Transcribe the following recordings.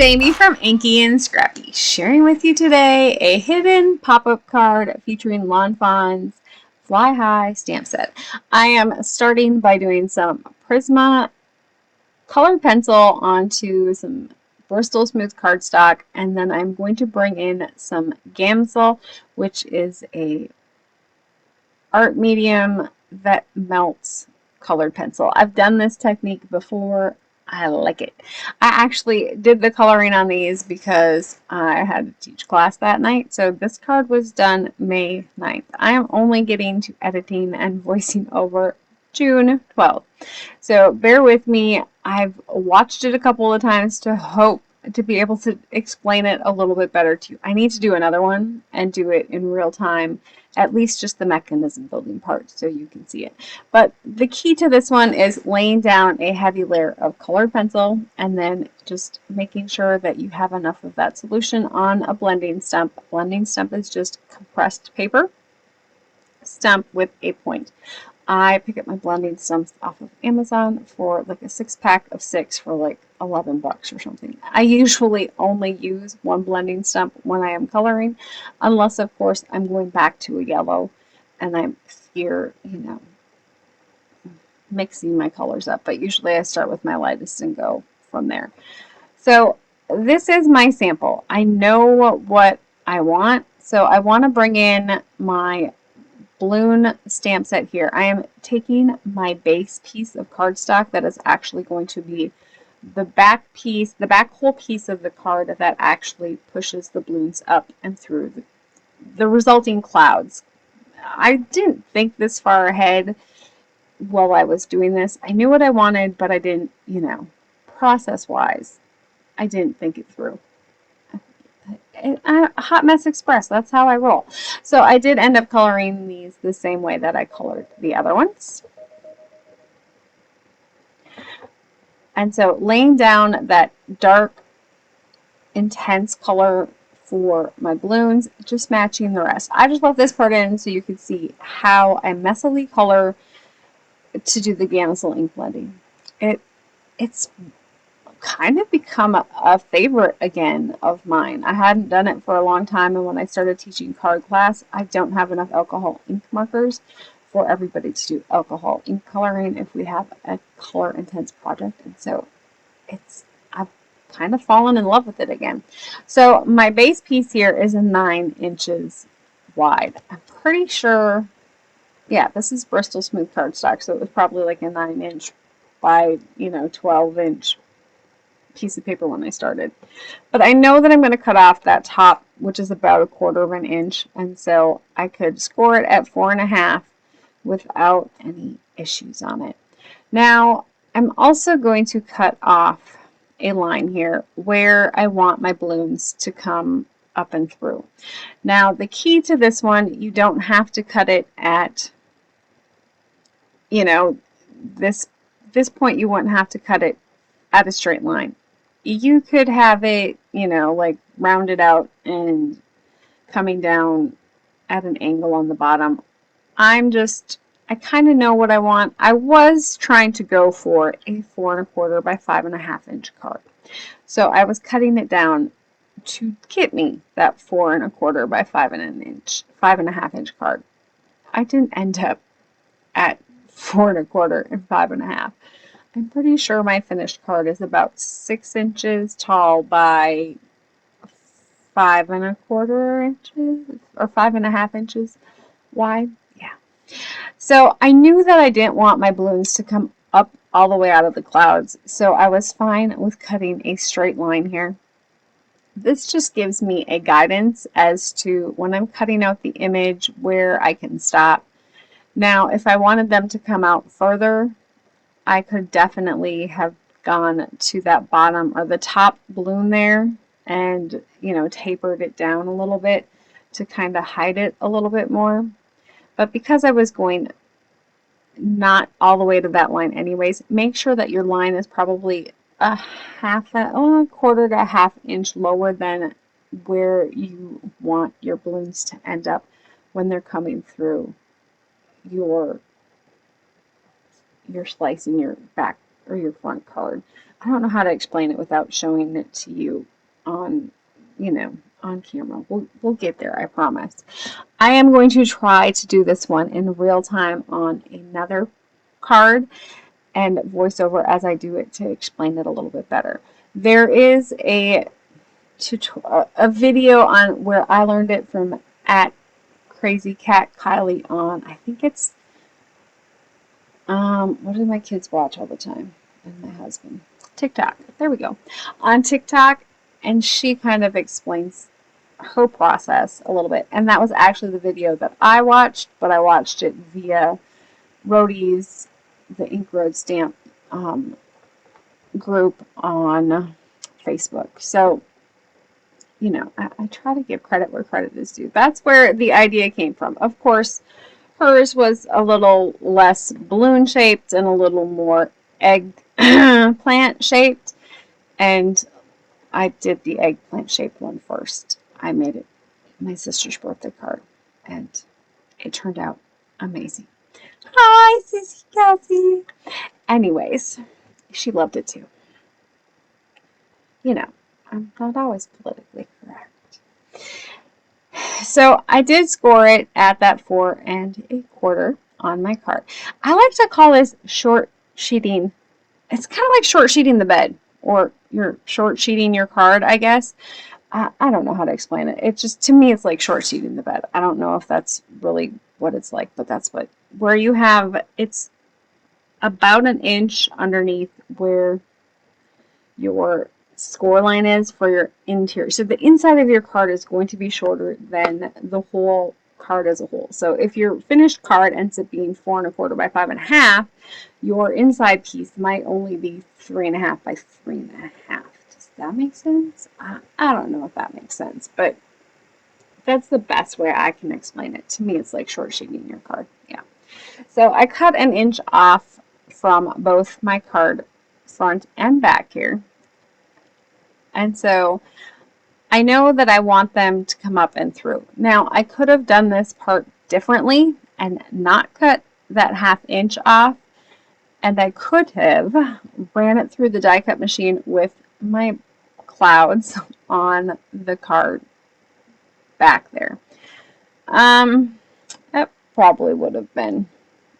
Jaime from Inky&Scrappy, sharing with you today a hidden pop-up card featuring Lawn Fawn's Fly High stamp set. I am starting by doing some Prisma colored pencil onto some Bristol smooth cardstock, and then I'm going to bring in some Gamsol, which is a art medium that melts colored pencil. I've done this technique before. I like it. I actually did the coloring on these because I had to teach class that night. So this card was done May 9th. I am only getting to editing and voicing over June 12th. So bear with me. I've watched it a couple of times to hope to be able to explain it a little bit better to you. I need to do another one and do it in real time, at least just the mechanism building part so you can see it. But the key to this one is laying down a heavy layer of colored pencil and then just making sure that you have enough of that solution on a blending stump. A blending stump is just compressed paper stump with a point. I pick up my blending stumps off of Amazon for like a 6-pack of 6 for like $11 or something. I usually only use one blending stump when I am coloring, unless of course I'm going back to a yellow and I'm here, mixing my colors up. But usually I start with my lightest and go from there. So this is my sample. I know what I want. So I want to bring in my balloon stamp set here. I am taking my base piece of cardstock that is actually going to be the back piece, the back whole piece of the card that actually pushes the balloons up and through the resulting clouds. I didn't think this far ahead while I was doing this. I knew what I wanted, but I didn't, process-wise, I didn't think it through. Hot Mess Express, that's how I roll. So I did end up coloring these the same way that I colored the other ones. And so laying down that dark, intense color for my balloons, just matching the rest. I just left this part in so you can see how I messily color to do the Gamsol ink blending. It's kind of become a favorite again of mine. I hadn't done it for a long time, and when I started teaching card class, I don't have enough alcohol ink markers for everybody to do alcohol ink coloring if we have a color intense project, and so I've kind of fallen in love with it again. So my base piece here is a 9 inches wide. I'm pretty sure, yeah, this is Bristol smooth cardstock, so it was probably like a 9-inch by 12-inch piece of paper when I started. But I know that I'm going to cut off that top, which is about 1/4 of an inch, and so I could score it at 4.5 without any issues on it. Now I'm also going to cut off a line here where I want my balloons to come up and through. Now the key to this one, you don't have to cut it at this point. You wouldn't have to cut it at a straight line. You could have it, like rounded out and coming down at an angle on the bottom. I kind of know what I want. I was trying to go for a 4 1/4 by 5.5 inch card. So I was cutting it down to get me that 4 1/4 by 5.5 inch card. I didn't end up at 4 1/4 and 5.5. I'm pretty sure my finished card is about 6 inches tall by 5 1/4 inches or 5.5 inches wide. Yeah. So I knew that I didn't want my balloons to come up all the way out of the clouds, so I was fine with cutting a straight line here. This just gives me a guidance as to when I'm cutting out the image where I can stop. Now, if I wanted them to come out further, I could definitely have gone to that bottom or the top balloon there and, tapered it down a little bit to kind of hide it a little bit more. But because I was going not all the way to that line anyways, make sure that your line is probably a 1/4 to 1/2 inch lower than where you want your balloons to end up when they're coming through your slicing your back or your front card. I don't know how to explain it without showing it to you on, you know, on camera. We'll get there, I promise. I am going to try to do this one in real time on another card and voiceover as I do it to explain it a little bit better. There is a video on where I learned it from at Crazy Cat Kylie on, I think it's, what do my kids watch all the time? And my husband. TickTock. There we go. On TickTock, and she kind of explains her process a little bit. And that was actually the video that I watched, but I watched it via Rhodey's, the Ink Road Stamp group on Facebook. So, you know, I try to give credit where credit is due. That's where the idea came from. Of course, hers was a little less balloon shaped and a little more eggplant shaped. And I did the eggplant shaped one first. I made it my sister's birthday card. And it turned out amazing. Hi, Sissy Kelsey. Anyways, she loved it too. You know, I'm not always politically correct. So I did score it at that 4 1/4 on my card. I like to call this short sheeting. It's kind of like short sheeting the bed, or you're short sheeting your card, I guess. I don't know how to explain it. It just, to me, it's like short sheeting the bed. I don't know if that's really what it's like, but that's what, where you have, it's about an inch underneath where your score line is for your interior. So the inside of your card is going to be shorter than the whole card as a whole. So if your finished card ends up being 4 1/4 by 5 1/2, your inside piece might only be 3 1/2 by 3 1/2. Does that make sense? I don't know if that makes sense, but that's the best way I can explain it. To me, it's like short sheeting your card. Yeah. So I cut an inch off from both my card front and back here. And so I know that I want them to come up and through. Now, I could have done this part differently and not cut that 1/2 inch off. And I could have ran it through the die cut machine with my clouds on the card back there. That probably would have been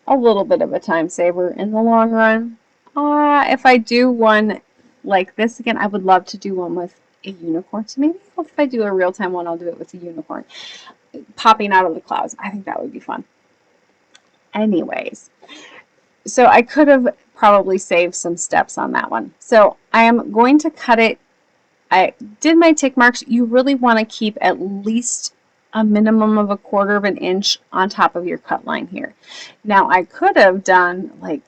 a little bit of a time saver in the long run. If I do one like this again, I would love to do one with a unicorn. So maybe if I do a real-time one, I'll do it with a unicorn popping out of the clouds. I think that would be fun. Anyways, so I could have probably saved some steps on that one. So I am going to cut it. I did my tick marks. You really want to keep at least a minimum of 1/4 of an inch on top of your cut line here. Now I could have done like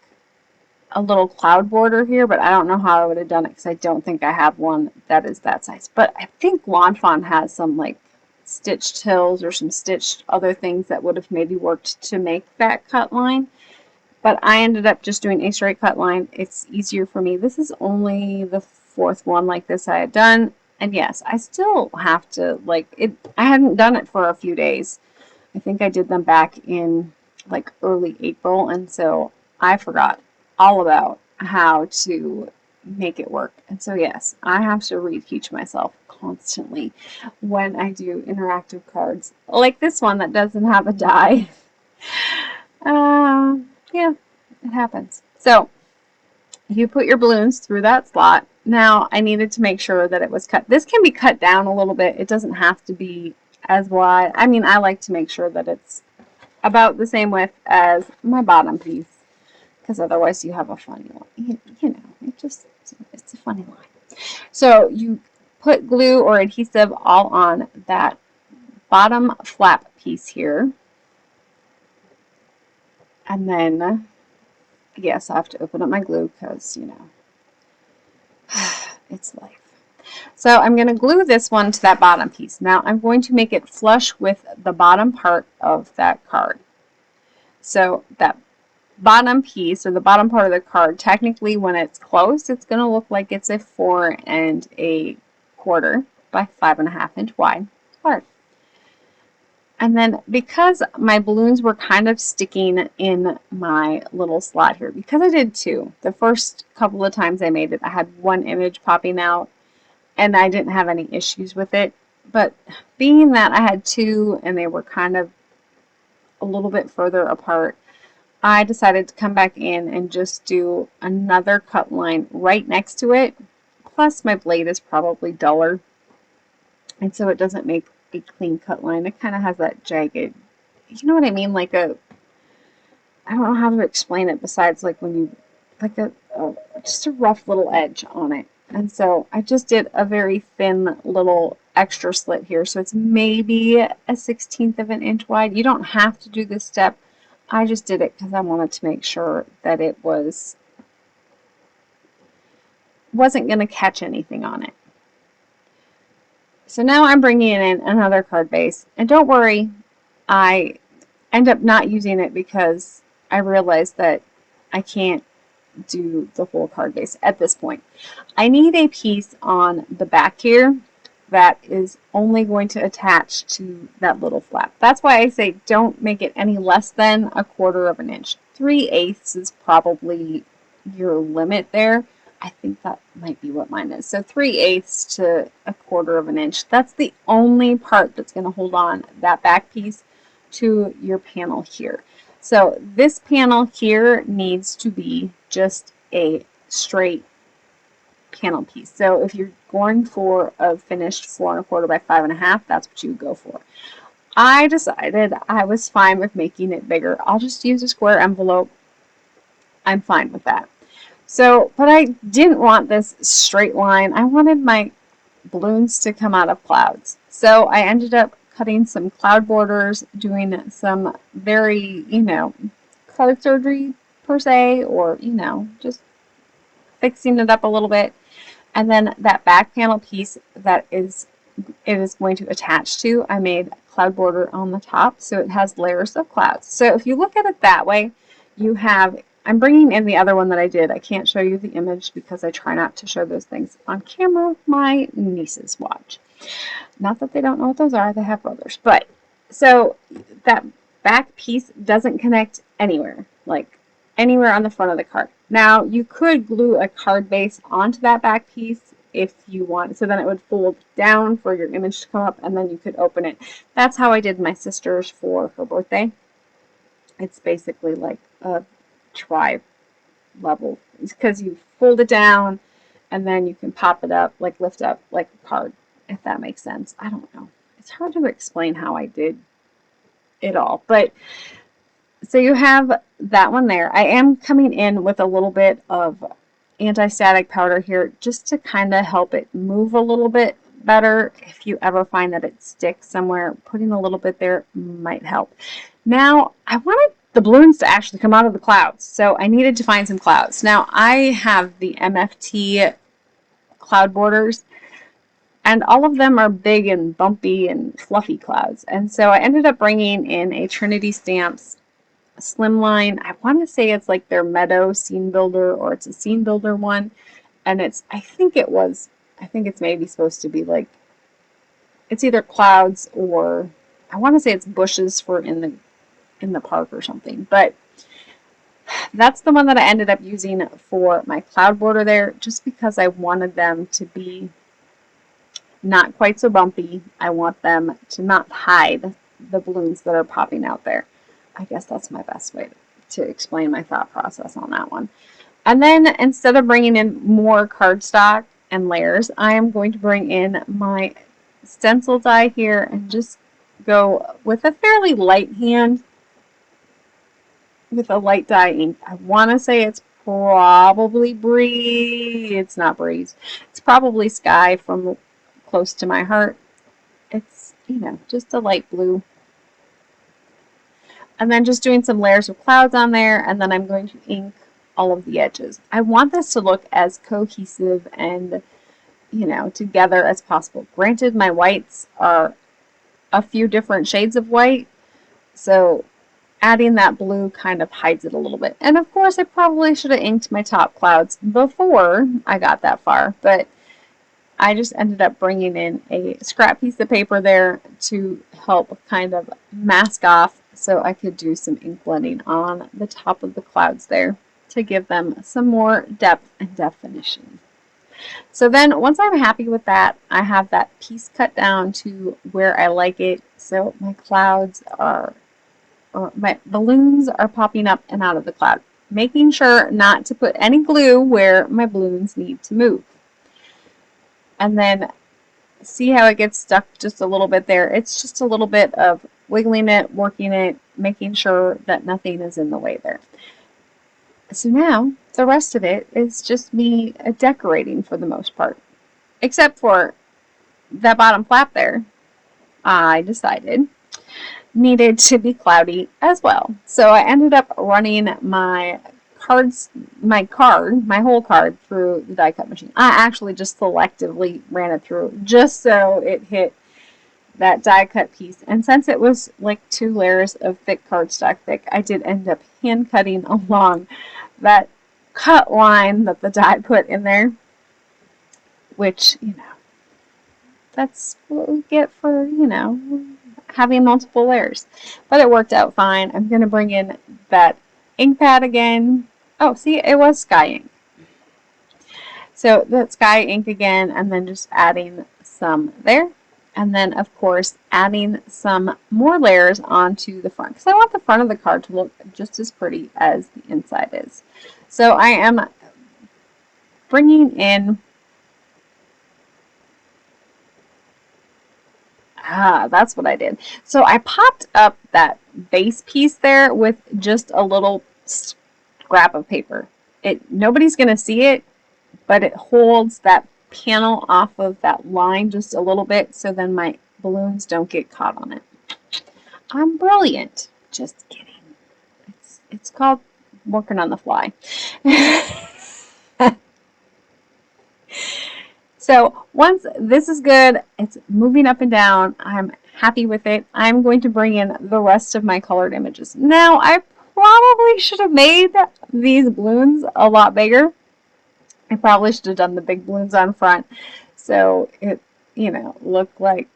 a little cloud border here, but I don't know how I would have done it because I don't think I have one that is that size. But I think Lawn Fawn has some like stitched hills or some stitched other things that would have maybe worked to make that cut line. But I ended up just doing a straight cut line. It's easier for me. This is only the 4th one like this I had done. And yes, I still have to, like, it. I hadn't done it for a few days. I think I did them back in, like, early April. And so I forgot all about how to make it work. And so, yes, I have to reteach myself constantly when I do interactive cards. Like this one that doesn't have a die. Yeah, it happens. So you put your balloons through that slot. Now I needed to make sure that it was cut. This can be cut down a little bit. It doesn't have to be as wide. I mean, I like to make sure that it's about the same width as my bottom piece, because otherwise you have a funny line. You know, it's a funny line. So you put glue or adhesive all on that bottom flap piece here. And then, yes, I have to open up my glue because, you know, it's life. So I'm going to glue this one to that bottom piece. Now I'm going to make it flush with the bottom part of that card. So that bottom piece, or the bottom part of the card, technically when it's closed, it's going to look like it's a 4 1/4 by 5 1/2 inch wide card. And then because my balloons were kind of sticking in my little slot here, because I did two, the first couple of times I made it, I had one image popping out and I didn't have any issues with it. But being that I had two and they were kind of a little bit further apart, I decided to come back in and just do another cut line right next to it. Plus my blade is probably duller, and so it doesn't make a clean cut line. It kind of has that jagged, you know what I mean? Like a, I don't know how to explain it besides like when you, like just a rough little edge on it. And so I just did a very thin little extra slit here. So it's maybe a 1/16 of an inch wide. You don't have to do this step. I just did it because I wanted to make sure that it wasn't going to catch anything on it. So now I'm bringing in another card base. And don't worry, I end up not using it because I realized that I can't do the whole card base at this point. I need a piece on the back here that is only going to attach to that little flap. That's why I say don't make it any less than 1/4 of an inch. 3/8 is probably your limit there. I think that might be what mine is. So 3/8 to 1/4 of an inch. That's the only part that's going to hold on that back piece to your panel here. So this panel here needs to be just a straight panel piece. So if you're going for a finished 4 1/4 by 5 1/2, that's what you would go for. I decided I was fine with making it bigger. I'll just use a square envelope. I'm fine with that. So, but I didn't want this straight line. I wanted my balloons to come out of clouds. So I ended up cutting some cloud borders, doing some very, color surgery per se, or, just fixing it up a little bit. And then that back panel piece that it is going to attach to, I made cloud border on the top, so it has layers of clouds. So if you look at it that way, you have, I'm bringing in the other one that I did. I can't show you the image because I try not to show those things on camera. My nieces watch. Not that they don't know what those are, they have brothers. But, so that back piece doesn't connect anywhere, like anywhere on the front of the card. Now, you could glue a card base onto that back piece if you want, so then it would fold down for your image to come up, and then you could open it. That's how I did my sister's for her birthday. It's basically like a tri-level, because you fold it down, and then you can pop it up, like lift up like a card, if that makes sense. I don't know. It's hard to explain how I did it all, but so you have that one there. I am coming in with a little bit of anti-static powder here just to kind of help it move a little bit better. If you ever find that it sticks somewhere, putting a little bit there might help. Now, I wanted the balloons to actually come out of the clouds, so I needed to find some clouds. Now, I have the MFT cloud borders, and all of them are big and bumpy and fluffy clouds. And so I ended up bringing in a Trinity Stamps Slimline. I want to say it's like their Meadow Scene Builder, or it's a Scene Builder one. And it's, I think it's maybe supposed to be like, it's either clouds or, I want to say it's bushes for in the park or something. But that's the one that I ended up using for my cloud border there, just because I wanted them to be not quite so bumpy. I want them to not hide the balloons that are popping out there. I guess that's my best way to explain my thought process on that one. And then instead of bringing in more cardstock and layers, I am going to bring in my stencil die here and just go with a fairly light hand with a light dye ink. I want to say it's probably Breeze. It's not Breeze. It's probably Sky from Close to My Heart. It's, just a light blue. And then just doing some layers of clouds on there, and then I'm going to ink all of the edges. I want this to look as cohesive and, together as possible. Granted, my whites are a few different shades of white, so adding that blue kind of hides it a little bit. And of course, I probably should have inked my top clouds before I got that far, but I just ended up bringing in a scrap piece of paper there to help kind of mask off so I could do some ink blending on the top of the clouds there to give them some more depth and definition. So then once I'm happy with that, I have that piece cut down to where I like it. So my clouds are, or my balloons are popping up and out of the cloud, making sure not to put any glue where my balloons need to move. And then see how it gets stuck just a little bit there. It's just a little bit of wiggling it, working it, making sure that nothing is in the way there. So now the rest of it is just me decorating for the most part. Except for that bottom flap there, I decided needed to be cloudy as well. So I ended up running my whole card through the die cut machine. I actually just selectively ran it through just so it hit that die cut piece. And since it was like 2 layers of thick cardstock thick, I did end up hand cutting along that cut line that the die put in there, which, you know, that's what we get for, you know, having multiple layers. But it worked out fine. I'm going to bring in that ink pad again. Oh, see, it was Sky Ink. So that Sky Ink again, and then just adding some there. And then, of course, adding some more layers onto the front, because I want the front of the card to look just as pretty as the inside is. So I am bringing in, that's what I did. So I popped up that base piece there with just a little scrap of paper. Nobody's going to see it, but it holds that panel off of that line just a little bit, so then my balloons don't get caught on it. I'm brilliant. Just kidding. It's called working on the fly. So once this is good, it's moving up and down, I'm happy with it. I'm going to bring in the rest of my colored images. Now, I probably should have made these balloons a lot bigger. I probably should have done the big balloons on front, so it, you know, looked like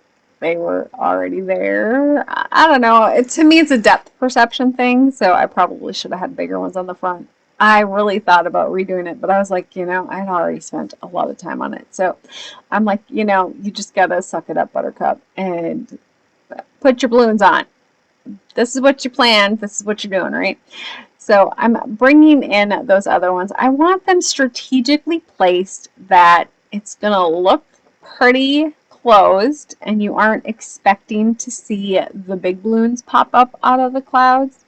they were already there. I don't know. To me, it's a depth perception thing, so I probably should have had bigger ones on the front. I really thought about redoing it, but I was like, you know, I had already spent a lot of time on it. So I'm like, you know, you just got to suck it up, Buttercup, and put your balloons on. This is what you planned. This is what you're doing, right? So I'm bringing in those other ones. I want them strategically placed that it's going to look pretty closed and you aren't expecting to see the big balloons pop up out of the clouds.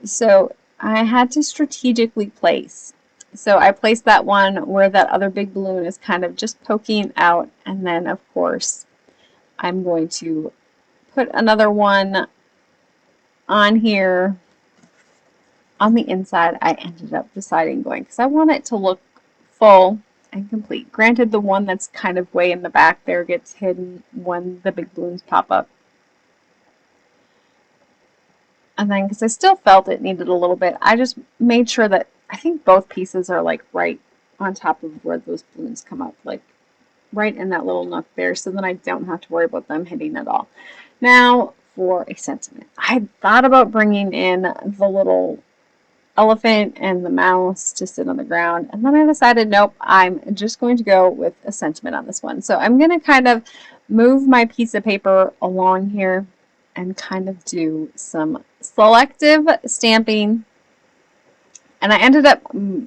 So I had to strategically place. So I placed that one where that other big balloon is kind of just poking out, and then of course I'm going to put another one on here. On the inside, I ended up deciding going because I want it to look full and complete. Granted, the one that's kind of way in the back there gets hidden when the big balloons pop up. And then, because I still felt it needed a little bit, I just made sure that I think both pieces are like right on top of where those balloons come up, like right in that little nook there, so then I don't have to worry about them hitting at all. Now, for a sentiment. I had thought about bringing in the little elephant and the mouse to sit on the ground, and then I decided nope, I'm just going to go with a sentiment on this one. So I'm going to kind of move my piece of paper along here and kind of do some selective stamping, and I ended up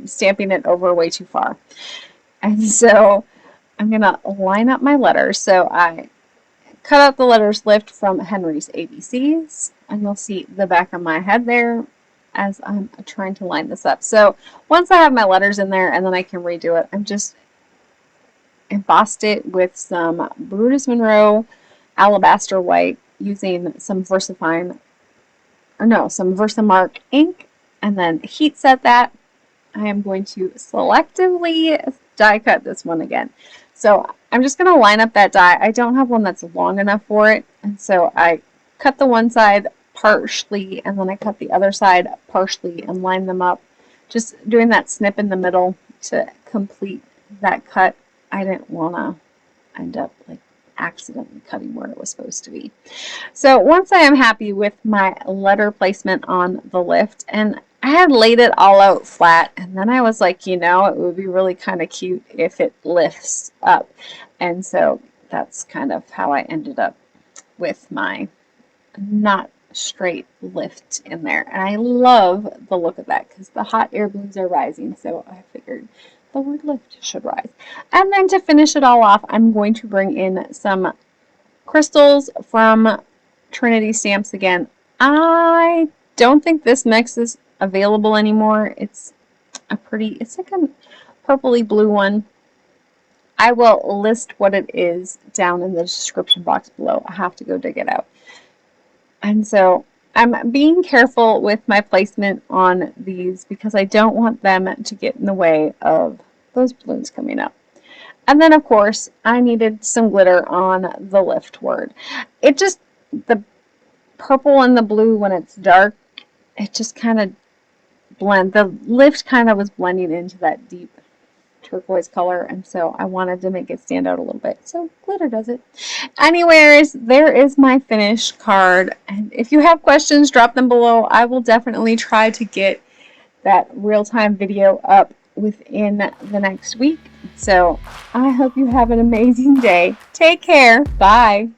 stamping it over way too far, and so I'm going to line up my letters. So I cut out the letters lift from Henry's ABCs, and you'll see the back of my head there as I'm trying to line this up. So once I have my letters in there and then I can redo it, I'm just embossed it with some Brutus Monroe Alabaster White using some Versamark ink, and then heat set that. I am going to selectively die cut this one again. So I'm just going to line up that die. I don't have one that's long enough for it, and so I cut the one side partially, and then I cut the other side partially and line them up, just doing that snip in the middle to complete that cut. I didn't want to end up like accidentally cutting where it was supposed to be. So once I am happy with my letter placement on the lift, and I had laid it all out flat, and then I was like, you know, it would be really kind of cute if it lifts up. And so that's kind of how I ended up with my not straight lift in there. And I love the look of that because the hot air balloons are rising, so I figured the word lift should rise. And then to finish it all off, I'm going to bring in some crystals from Trinity Stamps again. I don't think this mix is available anymore. It's like a purpley blue one. I will list what it is down in the description box below. I have to go dig it out. And so I'm being careful with my placement on these because I don't want them to get in the way of those balloons coming up. And then, of course, I needed some glitter on the lift word. It just, the purple and the blue when it's dark, it just kind of blend. The lift kind of was blending into that deep turquoise color, and so I wanted to make it stand out a little bit. So glitter does it. Anyways, there is my finished card. And if you have questions, drop them below. I will definitely try to get that real-time video up within the next week. So I hope you have an amazing day. Take care. Bye.